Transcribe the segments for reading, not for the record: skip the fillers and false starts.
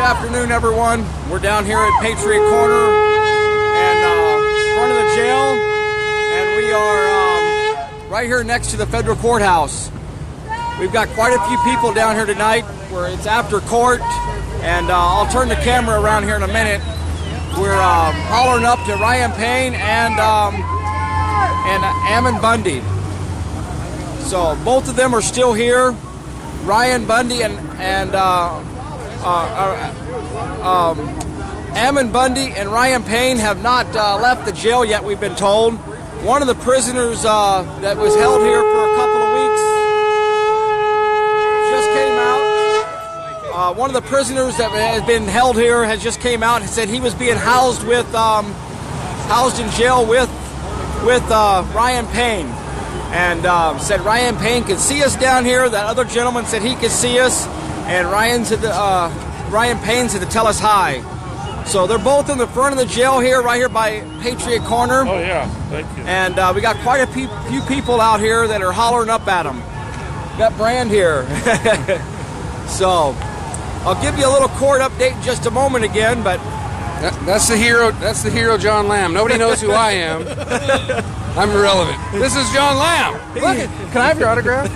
afternoon, everyone. We're down here at Patriot Corner and in front of the jail, and we are right here next to the federal courthouse. We've got quite a few people down here tonight where it's after court, and I'll turn the camera around here in a minute. We're hollering up to Ryan Payne and Ammon Bundy. So both of them are still here. Ryan Bundy and Ammon Bundy and Ryan Payne have not left the jail yet, we've been told. One of the prisoners that was held here for a couple of weeks just came out. One of the prisoners that has been held here has just came out and said he was being housed in jail with Ryan Payne. And said Ryan Payne could see us down here. That other gentleman said he could see us, and Ryan Payne said to tell us hi. So they're both in the front of the jail here, right here by Patriot Corner. Oh yeah, thank you. And we got quite a few people out here that are hollering up at them. Got Brand here. So I'll give you a little court update in just a moment again, but that's the hero. That's the hero, John Lamb. Nobody knows who I am. I'm irrelevant. This is John Lamb. Look, can I have your autograph?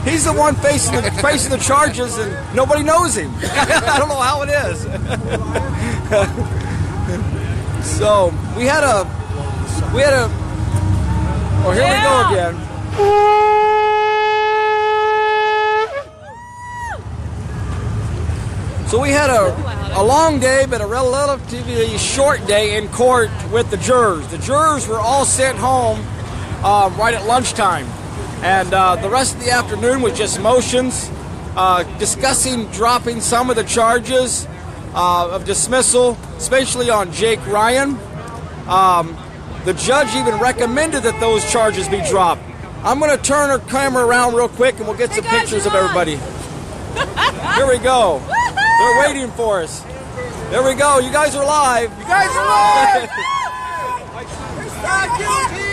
He's the one facing the charges, and nobody knows him. I don't know how it is. So we had a. Oh, here we go again. So we had a long day, but a relatively short day in court with the jurors. The jurors were all sent home right at lunchtime. And the rest of the afternoon was just motions, discussing dropping some of the charges of dismissal, especially on Jake Ryan. The judge even recommended that those charges be dropped. I'm going to turn our camera around real quick and we'll get some pictures of everybody. Here we go. They're waiting for us. There we go. You guys are live. You guys are live. Stop guilty.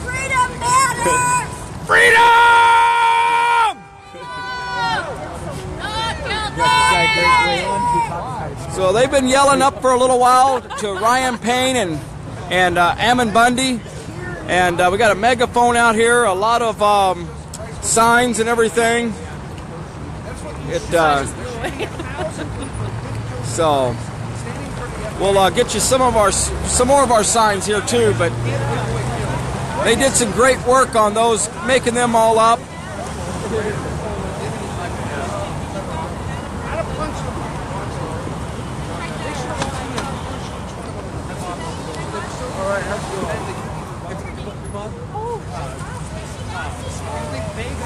Freedom matters. Freedom! So they've been yelling up for a little while to Ryan Payne and Ammon Bundy, and we got a megaphone out here, a lot of signs and everything. So we'll get you some more of our signs here too, but they did some great work on those, making them all up.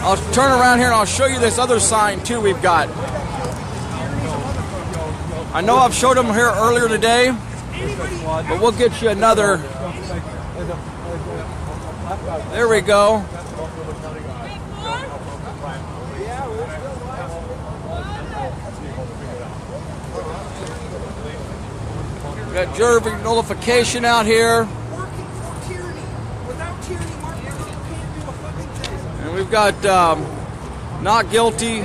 I'll turn around here and I'll show you this other sign too we've got. I know I've showed them here earlier today, but we'll get you another. There we go. We got jury nullification out here. And we've got not guilty,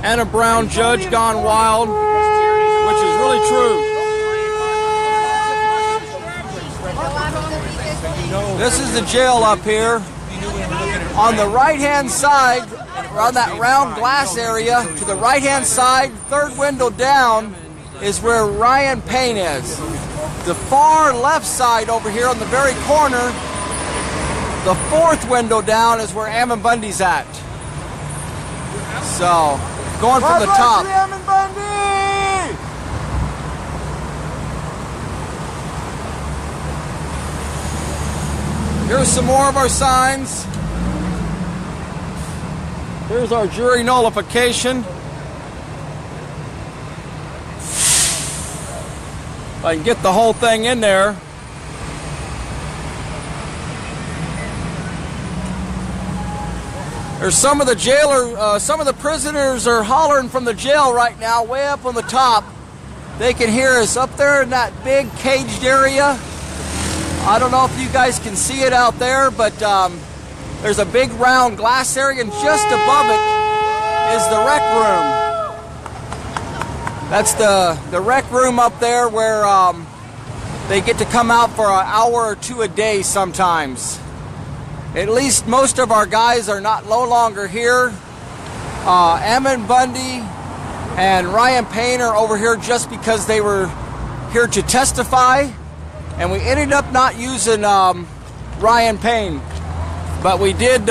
Anna Brown, judge gone wild, which is really true. This is the jail up here. On the right-hand side, around that round glass area, to the right-hand side, third window down, is where Ryan Payne is. The far left side over here on the very corner, the fourth window down is where Ammon Bundy's at. So, going from the top. Ammon Bundy! Here's some more of our signs. Here's our jury nullification. If I can get the whole thing in there. There's some of the some of the prisoners are hollering from the jail right now, way up on the top. They can hear us up there in that big caged area. I don't know if you guys can see it out there, but there's a big round glass area, and just above it is the rec room. That's the rec room up there where they get to come out for an hour or two a day sometimes. At least most of our guys are no longer here. Ammon Bundy and Ryan Payne are over here just because they were here to testify, and we ended up not using Ryan Payne, but we did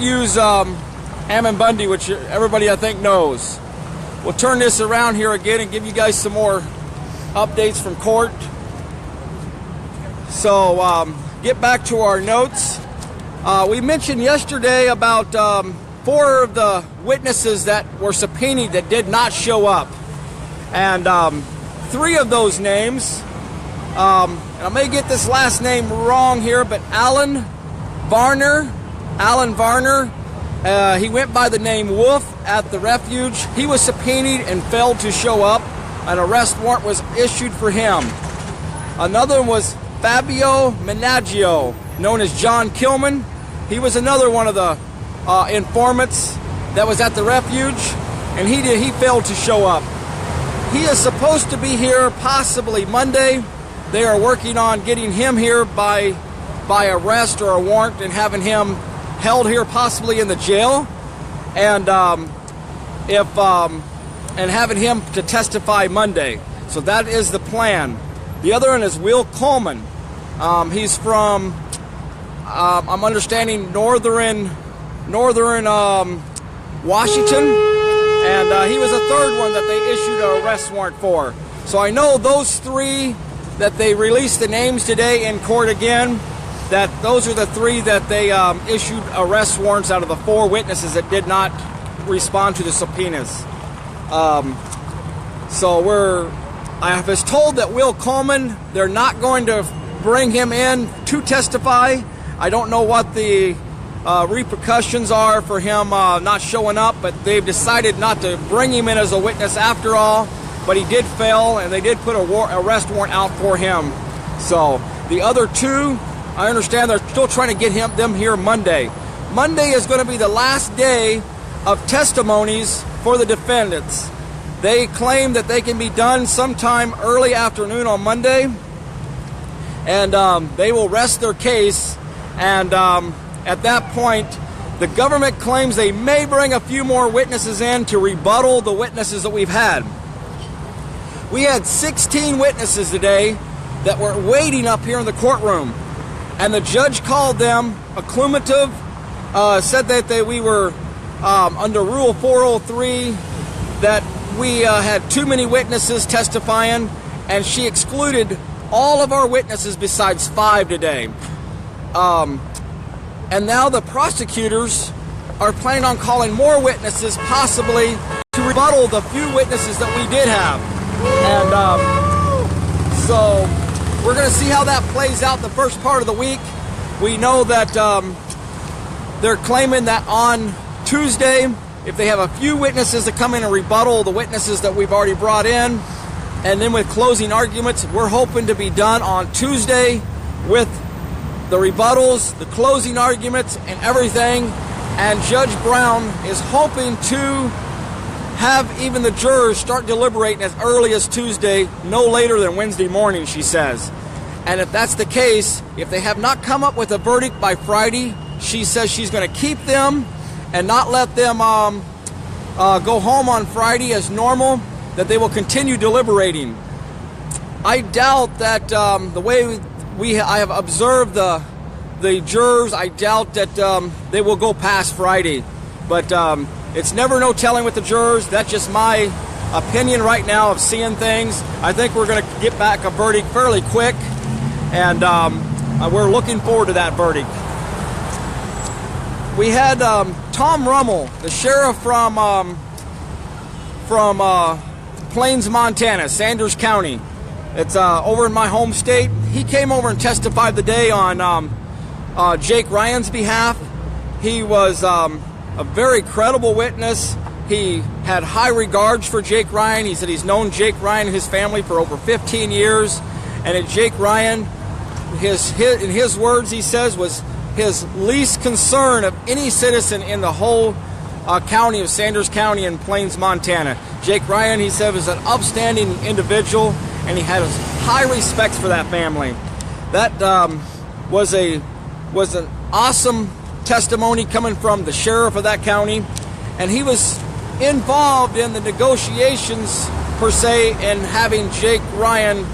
use Ammon Bundy, which everybody I think knows. We'll turn this around here again and give you guys some more updates from court. So get back to our notes. We mentioned yesterday about 4 of the witnesses that were subpoenaed that did not show up, and 3 of those names, and I may get this last name wrong here, but Alan Varner, he went by the name Wolf at the refuge. He was subpoenaed and failed to show up. An arrest warrant was issued for him. Another one was Fabio Menaggio, known as John Kilman. He was another one of the informants that was at the refuge, and he failed to show up. He is supposed to be here possibly Monday. They are working on getting him here by arrest or a warrant and having him held here possibly in the jail, and having him to testify Monday. So that is the plan. The other one is Will Coleman. He's from I'm understanding northern Washington, and he was a third one that they issued an arrest warrant for. So I know those 3 that they released the names today in court again, that those are the 3 that they issued arrest warrants out of the 4 witnesses that did not respond to the subpoenas. I was told that Will Coleman, they're not going to bring him in to testify. I don't know what the repercussions are for him not showing up, but they've decided not to bring him in as a witness after all. But he did fail, and they did put a arrest warrant out for him. So the other 2, I understand they're still trying to get them here Monday. Monday is going to be the last day of testimonies for the defendants. They claim that they can be done sometime early afternoon on Monday, and they will rest their case. And at that point, the government claims they may bring a few more witnesses in to rebuttal the witnesses that we've had. We had 16 witnesses today that were waiting up here in the courtroom, and the judge called them acclumative, said that we were under Rule 403, that we had too many witnesses testifying, and she excluded all of our witnesses besides 5 today. And now the prosecutors are planning on calling more witnesses, possibly to rebuttal the few witnesses that we did have. And so we're going to see how that plays out the first part of the week. We know that they're claiming that on Tuesday, if they have a few witnesses to come in and rebuttal the witnesses that we've already brought in, and then with closing arguments, we're hoping to be done on Tuesday with the rebuttals, the closing arguments, and everything. And Judge Brown is hoping to have even the jurors start deliberating as early as Tuesday, no later than Wednesday morning, she says. And if that's the case, if they have not come up with a verdict by Friday, she says she's going to keep them and not let them go home on Friday as normal, that they will continue deliberating. I doubt that the way I have observed the jurors, I doubt that they will go past Friday. But it's never no telling with the jurors. That's just my opinion right now of seeing things. I think we're going to get back a verdict fairly quick, and we're looking forward to that verdict. We had Tom Rummel, the sheriff from Plains, Montana, Sanders County. It's over in my home state. He came over and testified today on Jake Ryan's behalf. He was a very credible witness. He had high regards for Jake Ryan. He said he's known Jake Ryan and his family for over 15 years. And at Jake Ryan, in his words, he says, was his least concern of any citizen in the whole county of Sanders County in Plains, Montana. Jake Ryan, he said, was an upstanding individual, and he had high respect for that family. That was an awesome testimony coming from the sheriff of that county, and he was involved in the negotiations, per se, in having Jake Ryan,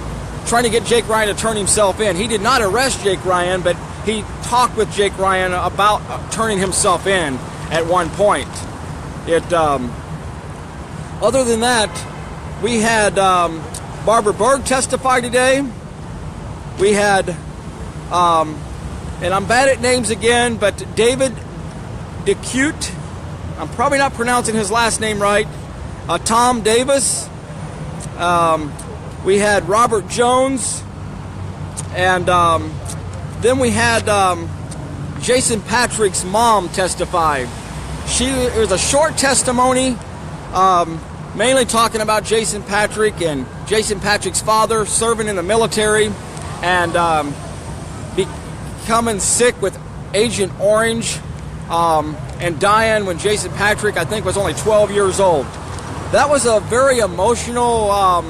trying to get Jake Ryan to turn himself in. He did not arrest Jake Ryan, but he talked with Jake Ryan about turning himself in at one point. Other than that, we had Barbara Berg testify today. We had, and I'm bad at names again, but David DeCute, I'm probably not pronouncing his last name right, Tom Davis. We had Robert Jones, and then we had Jason Patrick's mom testify. It was a short testimony, mainly talking about Jason Patrick and Jason Patrick's father serving in the military and becoming sick with Agent Orange and dying when Jason Patrick, I think, was only 12 years old. That was a very emotional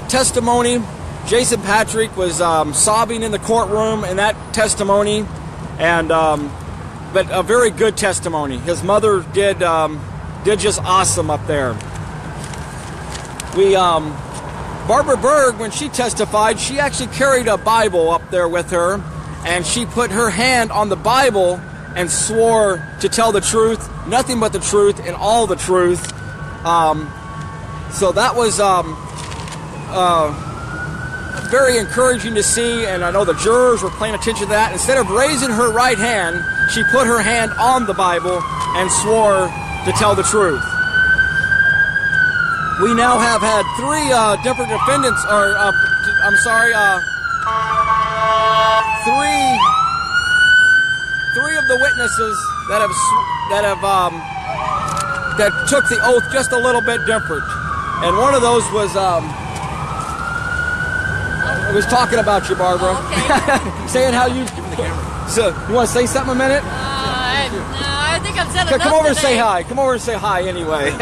testimony. Jason Patrick was sobbing in the courtroom in that testimony, and but a very good testimony. His mother did just awesome up there. Barbara Berg, when she testified, she actually carried a Bible up there with her, and she put her hand on the Bible and swore to tell the truth, nothing but the truth, and all the truth. So that was very encouraging to see, and I know the jurors were paying attention to that. Instead of raising her right hand, she put her hand on the Bible and swore to tell the truth. We now have had three different defendants, three of the witnesses that took the oath just a little bit different, and one of those was talking about you, Barbara. Oh, okay. Saying how you. Give me the camera. So you want to say something a minute? No, I think I've said enough. Come over and today. say hi. Come over and say hi anyway.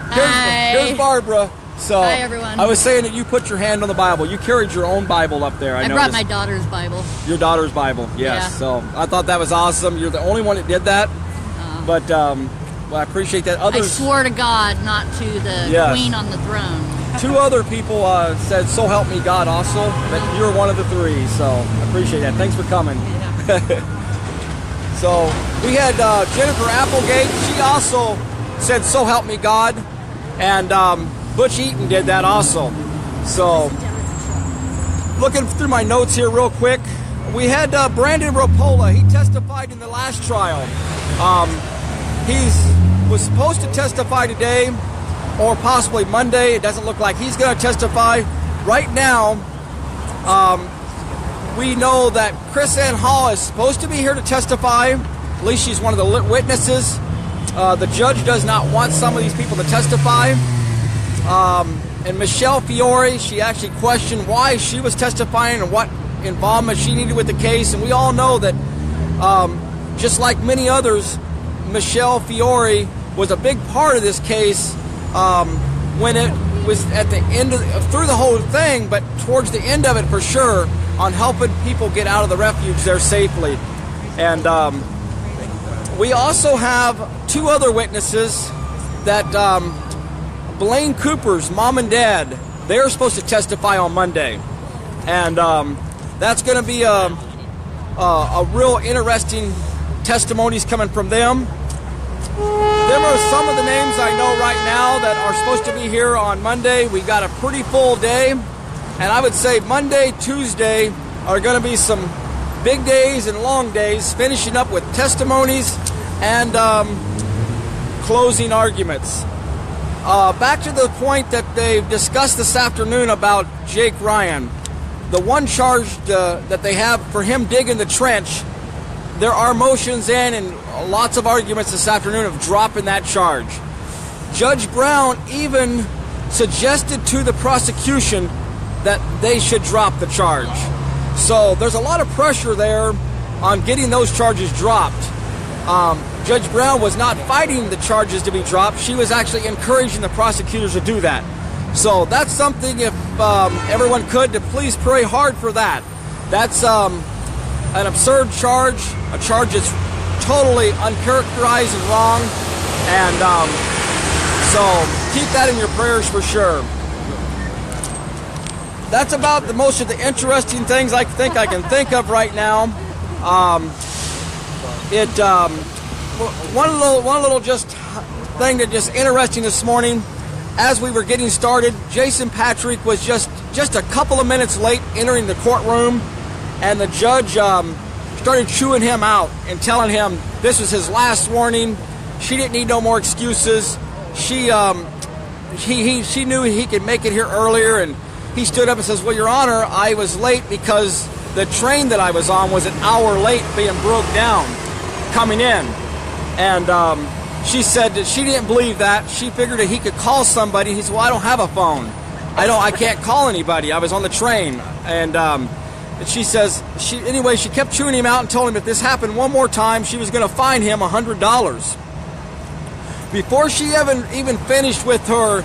Hi. Here's Barbara. So Hi, everyone. I was saying that you put your hand on the Bible. You carried your own Bible up there. I brought my daughter's Bible. Your daughter's Bible, yes. Yeah. So I thought that was awesome. You're the only one that did that. But well, I appreciate that. I Others, swore to God, not to the Yes. queen on the throne. two other people said, "So help me God," also. But you're one of the three, so I appreciate that. Thanks for coming. So we had Jennifer Applegate. She also said, "So help me God," and Butch Eaton did that also. So looking through my notes here real quick, we had Brandon Rapola. He testified in the last trial. He was supposed to testify today or possibly Monday. It doesn't look like he's going to testify. Right now, we know that Chris Ann Hall is supposed to be here to testify. At least she's one of the witnesses. The judge does not want some of these people to testify. And Michelle Fiore, she actually questioned why she was testifying and what involvement she needed with the case. And we all know that, just like many others, Michelle Fiore was a big part of this case when it was at the end through the whole thing, but towards the end of it for sure, on helping people get out of the refuge there safely. And we also have two other witnesses that Blaine Cooper's mom and dad, they're supposed to testify on Monday. And that's going to be a real interesting testimonies coming from them. Them are some of the names I know right now that are supposed to be here on Monday. We got a pretty full day, and I would say Monday, Tuesday are going to be some big days and long days, finishing up with testimonies and closing arguments. Back to the point that they've discussed this afternoon about Jake Ryan. The one charge that they have for him digging the trench, there are motions in and lots of arguments this afternoon of dropping that charge. Judge Brown even suggested to the prosecution that they should drop the charge. So there's a lot of pressure there on getting those charges dropped. Judge Brown was not fighting the charges to be dropped. She was actually encouraging the prosecutors to do that. So that's something, if everyone could, to please pray hard for that. That's an absurd charge, a charge that's totally uncharacterized and wrong. And so keep that in your prayers for sure. That's about the most of the interesting things I think I can think of right now. One little just thing that just interesting this morning, as we were getting started, Jason Patrick was just a couple of minutes late entering the courtroom, and the judge started chewing him out and telling him this was his last warning. She didn't need no more excuses. She knew he could make it here earlier, and he stood up and says, "Well, Your Honor, I was late because the train that I was on was an hour late, being broke down coming in." And she said that she didn't believe that. She figured that he could call somebody. He said, "Well, I don't have a phone. I can't call anybody. I was on the train." And she says, anyway, she kept chewing him out and told him if this happened one more time, she was going to fine him $100. Before she even finished with her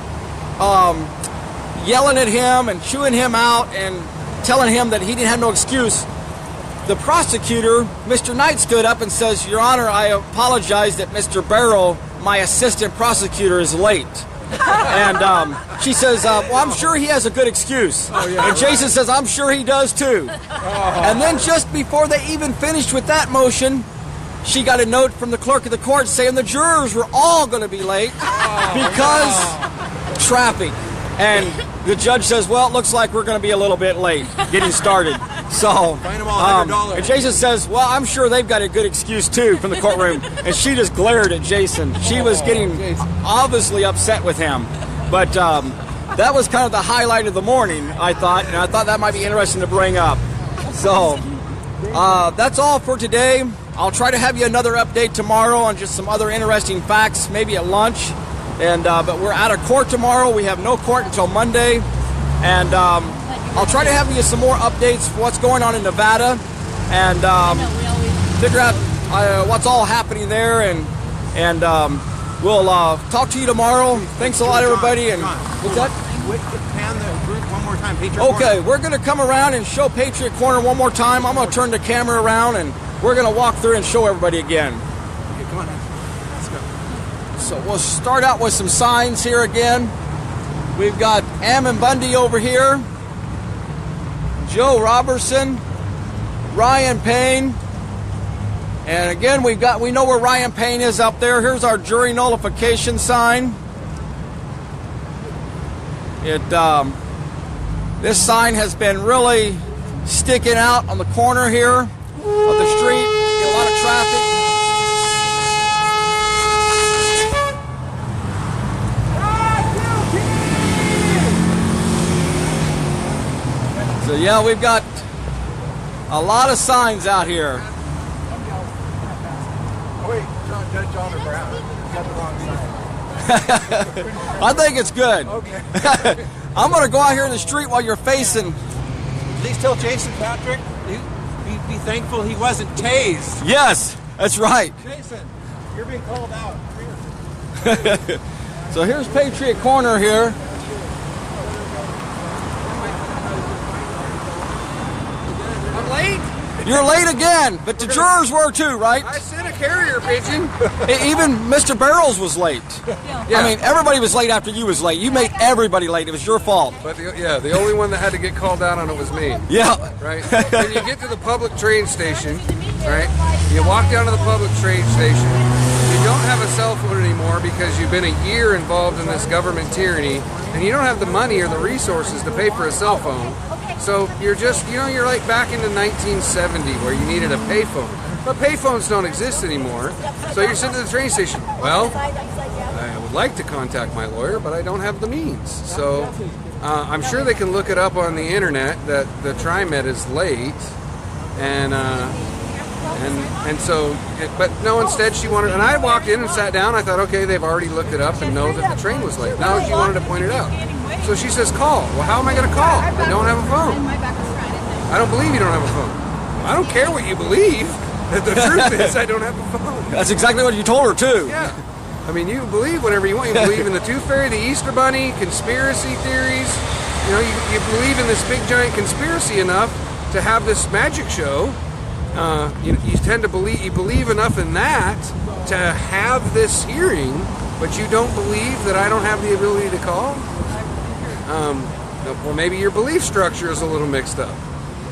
yelling at him and chewing him out and telling him that he didn't have no excuse, the prosecutor, Mr. Knight, stood up and says, "Your Honor, I apologize that Mr. Barrow, my assistant prosecutor, is late." And she says, "Well, I'm sure he has a good excuse." And Jason says, "I'm sure he does too." And then just before they even finished with that motion, she got a note from the clerk of the court saying the jurors were all going to be late because traffic. And the judge says, "Well, it looks like we're going to be a little bit late getting started." So, and Jason says, "Well, I'm sure they've got a good excuse too," from the courtroom. And she just glared at Jason. She was getting obviously upset with him. But that was kind of the highlight of the morning, I thought. And I thought that might be interesting to bring up. So, that's all for today. I'll try to have you another update tomorrow on just some other interesting facts, maybe at lunch. And but we're out of court tomorrow. We have no court until Monday. And I'll try to have you some more updates for what's going on in Nevada, and figure out what's all happening there. And we'll talk to you tomorrow. Thanks a lot, everybody. And what's that? Pan the group one more time. Patriot Okay, Corner. we're going to come around and show Patriot Corner one more time. I'm going to turn the camera around, and we're going to walk through and show everybody again. Okay, come on. Let's go. So we'll start out with some signs here again. We've got Ammon Bundy over here, Joe Robertson, Ryan Payne, and again we know where Ryan Payne is up there. Here's our jury nullification sign. This sign has been really sticking out on the corner here of the street. A lot of traffic. So yeah, we've got a lot of signs out here. Oh, wait, Judge John or Brown. You got the wrong side. I think it's good. Okay. I'm going to go out here in the street while you're facing. Please tell Jason Patrick, be thankful he wasn't tased. Yes, that's right. Jason, you're being called out. Here. So here's Patriot Corner here. I'm late. You're late again, but the jurors were too, right? I sent a carrier pigeon. Even Mr. Barrows was late. Yeah. I mean, everybody was late after you was late. You made everybody late. It was your fault. But the only one that had to get called out on it was me. Yeah. Right? When you get to the public train station, right? You walk down to the public train station. You don't have a cell phone anymore because you've been a year involved in this government tyranny, and you don't have the money or the resources to pay for a cell phone. So you're just, you're like back into 1970 where you needed a payphone. But payphones don't exist anymore. So you're sitting at the train station. Well, I would like to contact my lawyer, but I don't have the means. So I'm sure they can look it up on the internet that the TriMet is late. But no, instead she wanted, and I walked in and sat down. I thought, okay, they've already looked it up and know that the train was late. Now she wanted to point it out. So she says, call. Well, how am I going to call? I don't have a phone. I don't believe you don't have a phone. I don't care what you believe. The truth is I don't have a phone. That's exactly what you told her too. Yeah. I mean, you believe whatever you want. You believe in the Tooth Fairy, the Easter Bunny, conspiracy theories. You know, you believe in this big giant conspiracy enough to have this magic show. You tend to believe enough in that to have this hearing, but you don't believe that I don't have the ability to call. Well, maybe your belief structure is a little mixed up,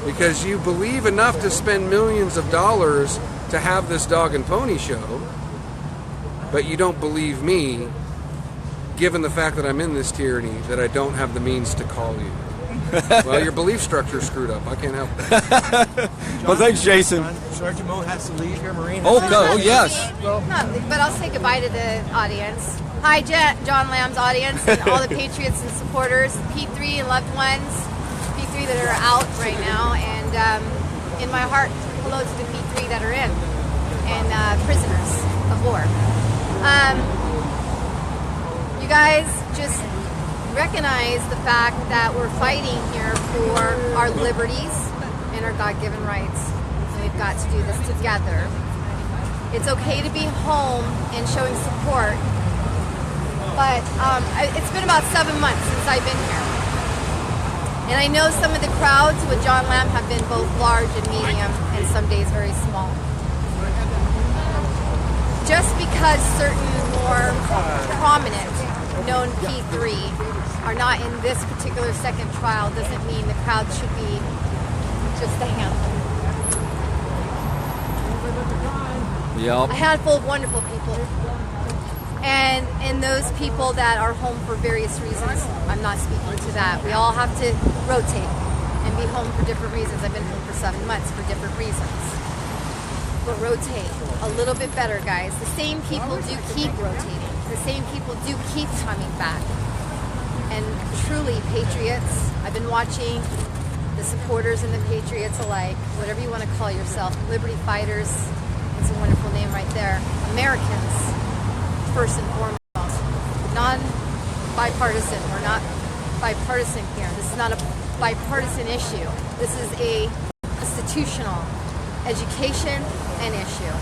because you believe enough to spend millions of dollars to have this dog and pony show, but you don't believe me, given the fact that I'm in this tyranny, that I don't have the means to call you. Well, your belief structure screwed up. I can't help that. Well, thanks, Jason. Sergeant Mo has to leave here. Marine. Oh, no, yes. No, but I'll say goodbye to the audience. Hi, John Lamb's audience and all the Patriots and supporters, P3 and loved ones, P3 that are out right now, and in my heart, hello to the P3 that are in, and prisoners of war. You guys just recognize the fact that we're fighting here for our liberties and our God-given rights, and we've got to do this together. It's okay to be home and showing support, but it's been about 7 months since I've been here, and I know some of the crowds with John Lamb have been both large and medium, and some days very small. Just because certain more prominent known P3 are not in this particular second trial doesn't mean the crowd should be just a handful. Yep. A handful of wonderful people. And those people that are home for various reasons, I'm not speaking to that. We all have to rotate and be home for different reasons. I've been home for 7 months for different reasons. But rotate a little bit better, guys. The same people do keep rotating. The same people do keep coming back. And truly, Patriots, I've been watching the supporters and the Patriots alike, whatever you want to call yourself, Liberty Fighters, it's a wonderful name right there. Americans, first and foremost. Non-bipartisan. We're not bipartisan here. This is not a bipartisan issue. This is a constitutional education and issue.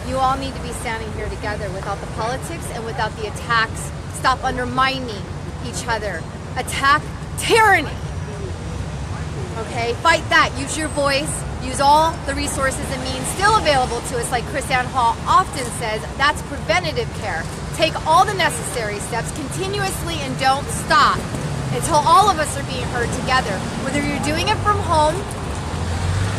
You all need to be standing here together without the politics and without the attacks. Stop undermining each other. Attack tyranny. Okay? Fight that. Use your voice. Use all the resources and means still available to us, like Chris Ann Hall often says. That's preventative care. Take all the necessary steps continuously and don't stop until all of us are being heard together. Whether you're doing it from home,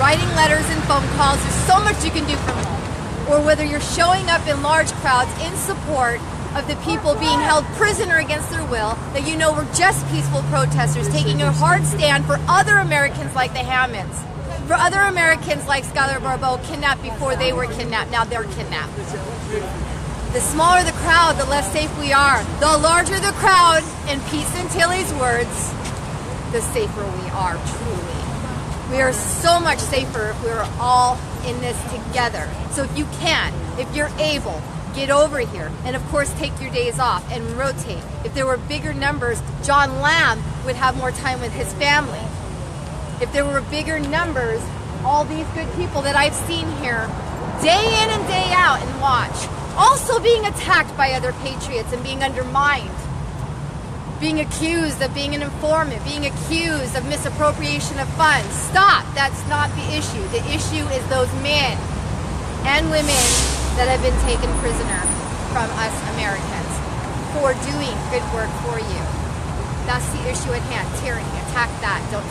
writing letters and phone calls, there's so much you can do from home. Or whether you're showing up in large crowds in support of the people being held prisoner against their will, that you know were just peaceful protesters taking a hard stand for other Americans like the Hammonds, for other Americans like Skylar Barbeau, kidnapped before they were kidnapped, now they're kidnapped. The smaller the crowd, the less safe we are. The larger the crowd, in Pete Santilli's words, the safer we are, truly. We are so much safer if we're all in this together. So if you can, if you're able, get over here. And of course, take your days off and rotate. If there were bigger numbers, John Lamb would have more time with his family. If there were bigger numbers, all these good people that I've seen here, day in and day out and watch, also being attacked by other patriots and being undermined, being accused of being an informant, being accused of misappropriation of funds. Stop. That's not the issue. The issue is those men and women that have been taken prisoner from us Americans for doing good work for you. That's the issue at hand. Tyranny. Attack that. Don't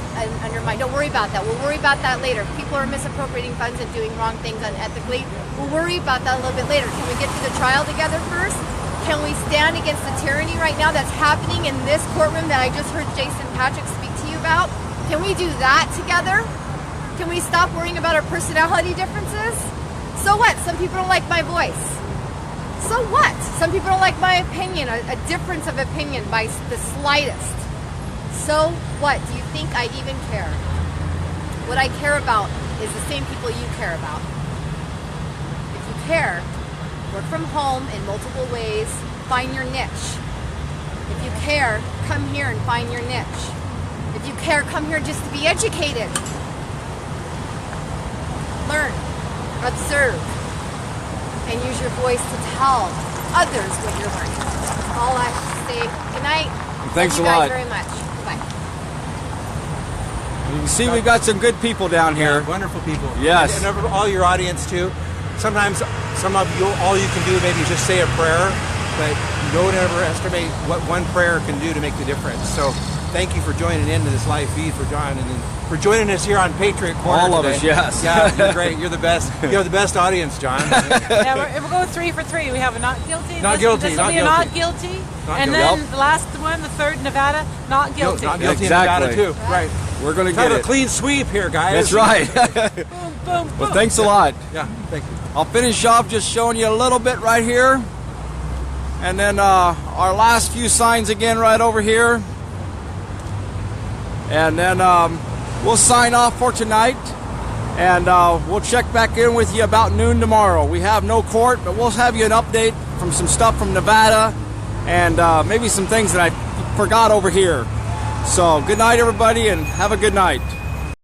undermine. Don't worry about that. We'll worry about that later. If people are misappropriating funds and doing wrong things unethically, we'll worry about that a little bit later. Can we get to the trial together first? Can we stand against the tyranny right now that's happening in this courtroom that I just heard Jason Patrick speak to you about? Can we do that together? Can we stop worrying about our personality differences? So what? Some people don't like my voice. So what? Some people don't like my opinion, a difference of opinion by the slightest. So what? Do you think I even care? What I care about is the same people you care about. If you care, work from home in multiple ways, find your niche. If you care, come here and find your niche. If you care, come here just to be educated. Learn, observe, and use your voice to tell others what you're learning. That's all I have to say. Good night. Thanks Thank a you lot. guys very much. Bye. You can see we've got some good people down here. Wonderful people. Yes. And all your audience too. Sometimes some of you, all you can do maybe is just say a prayer, but don't ever estimate what one prayer can do to make the difference. So thank you for joining into this live feed, for joining us here on Patriot Corner All of today. us, yes. Yeah, you're great. You're the best. You have the best audience, John. Yeah, we're going 3 for 3. We have a not guilty. Not this, guilty, This not will be a guilty. not guilty. Not and guilty. then the last one, the third, Nevada, not guilty. Not guilty Exactly. in Nevada too. Right. We're going to Kind get of a it. clean sweep here, guys. That's right. Boom, boom, boom. Well, thanks a lot. Yeah, thank you. I'll finish off just showing you a little bit right here. And then our last few signs again right over here. And then we'll sign off for tonight. And we'll check back in with you about noon tomorrow. We have no court, but we'll have you an update from some stuff from Nevada and maybe some things that I forgot over here. So good night, everybody, and have a good night.